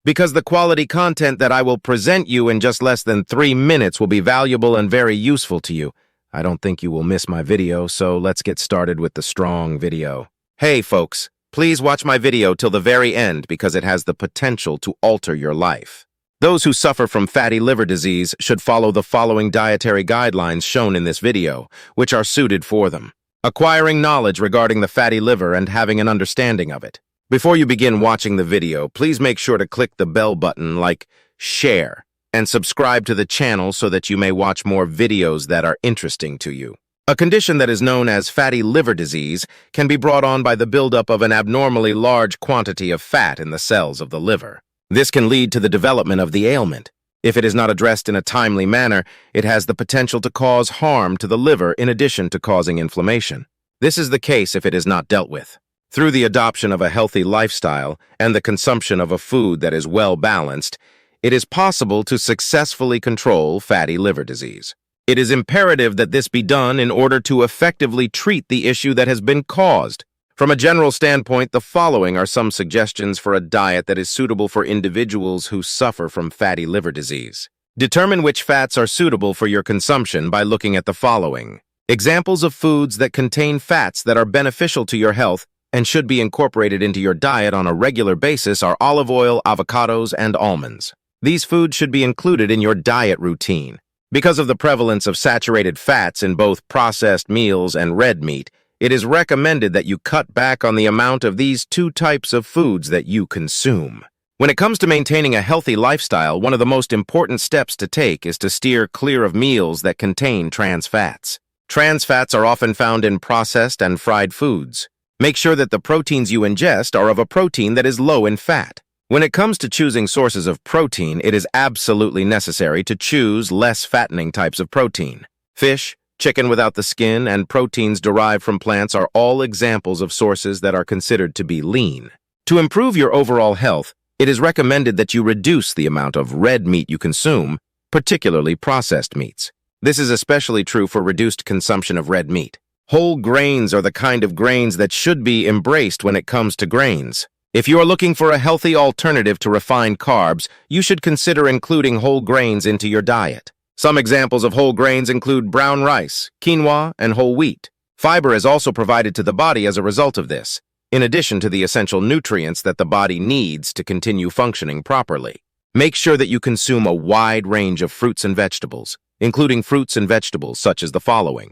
because the quality content that I will present you in just less than 3 minutes will be valuable and very useful to you. I don't think you will miss my video, so let's get started with the strong video. Hey folks, please watch my video till the very end because it has the potential to alter your life. Those who suffer from fatty liver disease should follow the following dietary guidelines shown in this video, which are suited for them. Acquiring knowledge regarding the fatty liver and having an understanding of it. Before you begin watching the video, please make sure to click the bell button like share and subscribe to the channel so that you may watch more videos that are interesting to you. A condition that is known as fatty liver disease can be brought on by the buildup of an abnormally large quantity of fat in the cells of the liver. This can lead to the development of the ailment. If it is not addressed in a timely manner, it has the potential to cause harm to the liver in addition to causing inflammation. This is the case if it is not dealt with. Through the adoption of a healthy lifestyle and the consumption of a food that is well balanced, it is possible to successfully control fatty liver disease. It is imperative that this be done in order to effectively treat the issue that has been caused. From a general standpoint, the following are some suggestions for a diet that is suitable for individuals who suffer from fatty liver disease. Determine which fats are suitable for your consumption by looking at the following. Examples of foods that contain fats that are beneficial to your health and should be incorporated into your diet on a regular basis are olive oil, avocados, and almonds. These foods should be included in your diet routine. Because of the prevalence of saturated fats in both processed meals and red meat, it is recommended that you cut back on the amount of these two types of foods that you consume. When it comes to maintaining a healthy lifestyle, one of the most important steps to take is to steer clear of meals that contain trans fats. Trans fats are often found in processed and fried foods. Make sure that the proteins you ingest are of a protein that is low in fat. When it comes to choosing sources of protein, it is absolutely necessary to choose less fattening types of protein. Fish, chicken without the skin, and proteins derived from plants are all examples of sources that are considered to be lean. To improve your overall health, it is recommended that you reduce the amount of red meat you consume, particularly processed meats. This is especially true for reduced consumption of red meat. Whole grains are the kind of grains that should be embraced when it comes to grains. If you are looking for a healthy alternative to refined carbs, you should consider including whole grains into your diet. Some examples of whole grains include brown rice, quinoa, and whole wheat. Fiber is also provided to the body as a result of this, in addition to the essential nutrients that the body needs to continue functioning properly. Make sure that you consume a wide range of fruits and vegetables, including fruits and vegetables such as the following.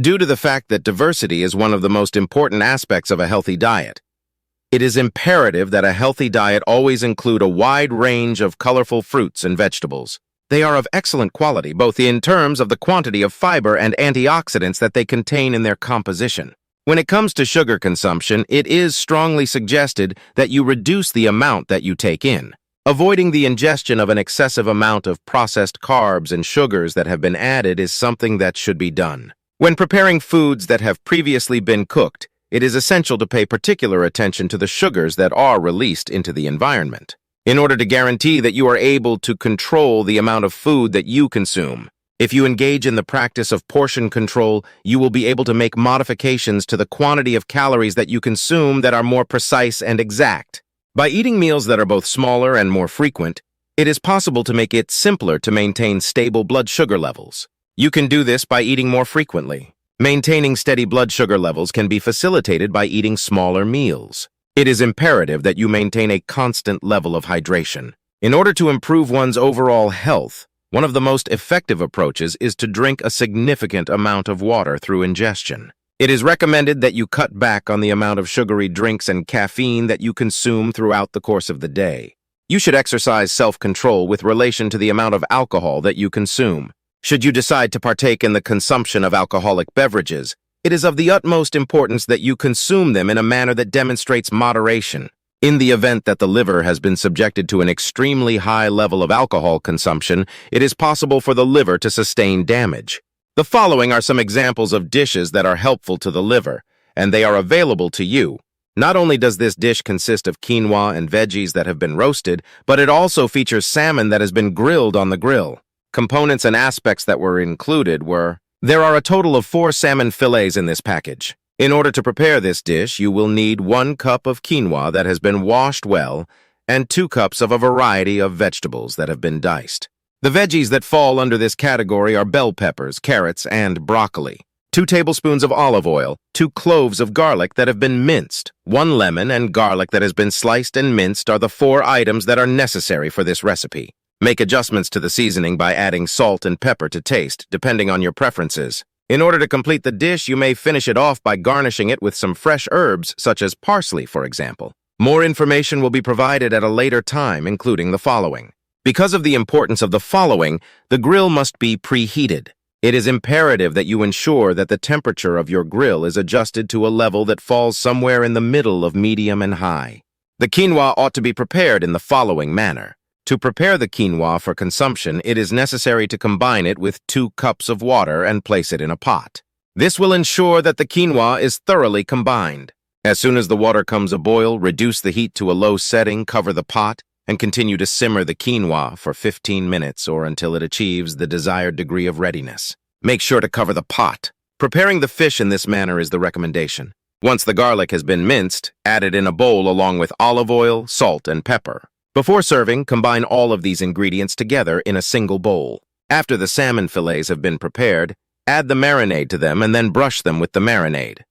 Due to the fact that diversity is one of the most important aspects of a healthy diet, it is imperative that a healthy diet always include a wide range of colorful fruits and vegetables. They are of excellent quality, both in terms of the quantity of fiber and antioxidants that they contain in their composition. When it comes to sugar consumption, it is strongly suggested that you reduce the amount that you take in. Avoiding the ingestion of an excessive amount of processed carbs and sugars that have been added is something that should be done. When preparing foods that have previously been cooked, it is essential to pay particular attention to the sugars that are released into the environment. In order to guarantee that you are able to control the amount of food that you consume. If you engage in the practice of portion control, you will be able to make modifications to the quantity of calories that you consume that are more precise and exact. By eating meals that are both smaller and more frequent, it is possible to make it simpler to maintain stable blood sugar levels. You can do this by eating more frequently. Maintaining steady blood sugar levels can be facilitated by eating smaller meals. It is imperative that you maintain a constant level of hydration. In order to improve one's overall health, one of the most effective approaches is to drink a significant amount of water through ingestion. It is recommended that you cut back on the amount of sugary drinks and caffeine that you consume throughout the course of the day. You should exercise self-control with relation to the amount of alcohol that you consume. Should you decide to partake in the consumption of alcoholic beverages, it is of the utmost importance that you consume them in a manner that demonstrates moderation. In the event that the liver has been subjected to an extremely high level of alcohol consumption, it is possible for the liver to sustain damage. The following are some examples of dishes that are helpful to the liver, and they are available to you. Not only does this dish consist of quinoa and veggies that have been roasted, but it also features salmon that has been grilled on the grill. Components and aspects that were included were: there are a total of 4 salmon fillets in this package. In order to prepare this dish, you will need 1 cup of quinoa that has been washed well and 2 cups of a variety of vegetables that have been diced. The veggies that fall under this category are bell peppers, carrots, and broccoli. 2 tablespoons of olive oil, 2 cloves of garlic that have been minced, 1 lemon, and garlic that has been sliced and minced are the 4 items that are necessary for this recipe. Make adjustments to the seasoning by adding salt and pepper to taste, depending on your preferences. In order to complete the dish, you may finish it off by garnishing it with some fresh herbs, such as parsley, for example. More information will be provided at a later time, including the following. Because of the importance of the following, the grill must be preheated. It is imperative that you ensure that the temperature of your grill is adjusted to a level that falls somewhere in the middle of medium and high. The quinoa ought to be prepared in the following manner. To prepare the quinoa for consumption, it is necessary to combine it with 2 cups of water and place it in a pot. This will ensure that the quinoa is thoroughly combined. As soon as the water comes a boil, reduce the heat to a low setting, cover the pot, and continue to simmer the quinoa for 15 minutes or until it achieves the desired degree of readiness. Make sure to cover the pot. Preparing the fish in this manner is the recommendation. Once the garlic has been minced, add it in a bowl along with olive oil, salt, and pepper. Before serving, combine all of these ingredients together in a single bowl. After the salmon fillets have been prepared, add the marinade to them and then brush them with the marinade.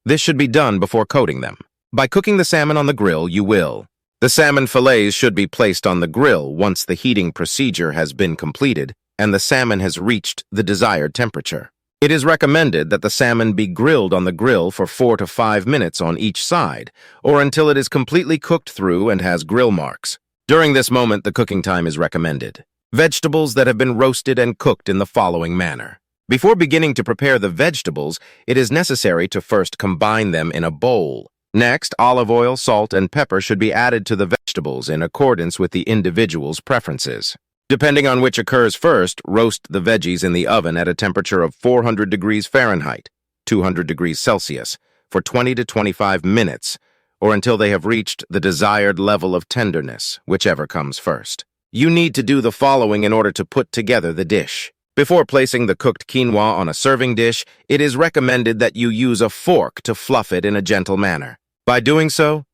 This should be done before coating them. By cooking the salmon on the grill, you will. The salmon fillets should be placed on the grill once the heating procedure has been completed and the salmon has reached the desired temperature. It is recommended that the salmon be grilled on the grill for 4 to 5 minutes on each side, or until it is completely cooked through and has grill marks. During this moment, the cooking time is recommended. Vegetables that have been roasted and cooked in the following manner. Before beginning to prepare the vegetables, it is necessary to first combine them in a bowl. Next, olive oil, salt, and pepper should be added to the vegetables in accordance with the individual's preferences. Depending on which occurs first, roast the veggies in the oven at a temperature of 400 degrees Fahrenheit, 200 degrees Celsius, for 20 to 25 minutes, or until they have reached the desired level of tenderness, whichever comes first. You need to do the following in order to put together the dish. Before placing the cooked quinoa on a serving dish, it is recommended that you use a fork to fluff it in a gentle manner. By doing so,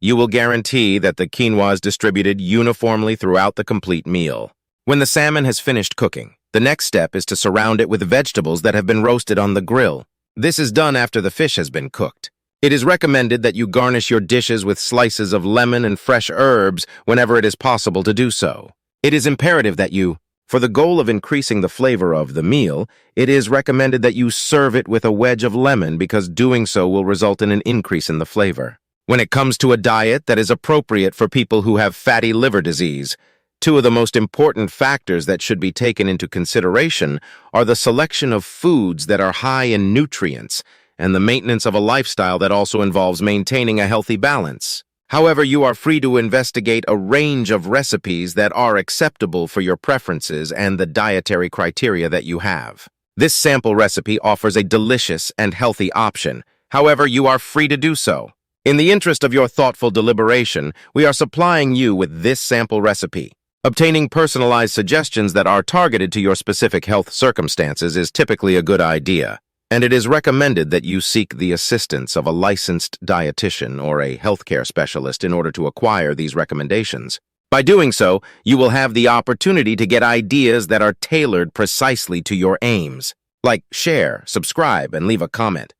you will guarantee that the quinoa is distributed uniformly throughout the complete meal. When the salmon has finished cooking, the next step is to surround it with vegetables that have been roasted on the grill. This is done after the fish has been cooked. It is recommended that you garnish your dishes with slices of lemon and fresh herbs whenever it is possible to do so. It is imperative that you, for the goal of increasing the flavor of the meal, it is recommended that you serve it with a wedge of lemon because doing so will result in an increase in the flavor. When it comes to a diet that is appropriate for people who have fatty liver disease, 2 of the most important factors that should be taken into consideration are the selection of foods that are high in nutrients and the maintenance of a lifestyle that also involves maintaining a healthy balance. However, you are free to investigate a range of recipes that are acceptable for your preferences and the dietary criteria that you have. This sample recipe offers a delicious and healthy option. However, you are free to do so. In the interest of your thoughtful deliberation, we are supplying you with this sample recipe. Obtaining personalized suggestions that are targeted to your specific health circumstances is typically a good idea, and it is recommended that you seek the assistance of a licensed dietitian or a healthcare specialist in order to acquire these recommendations. By doing so, you will have the opportunity to get ideas that are tailored precisely to your aims. Like, share, subscribe, and leave a comment.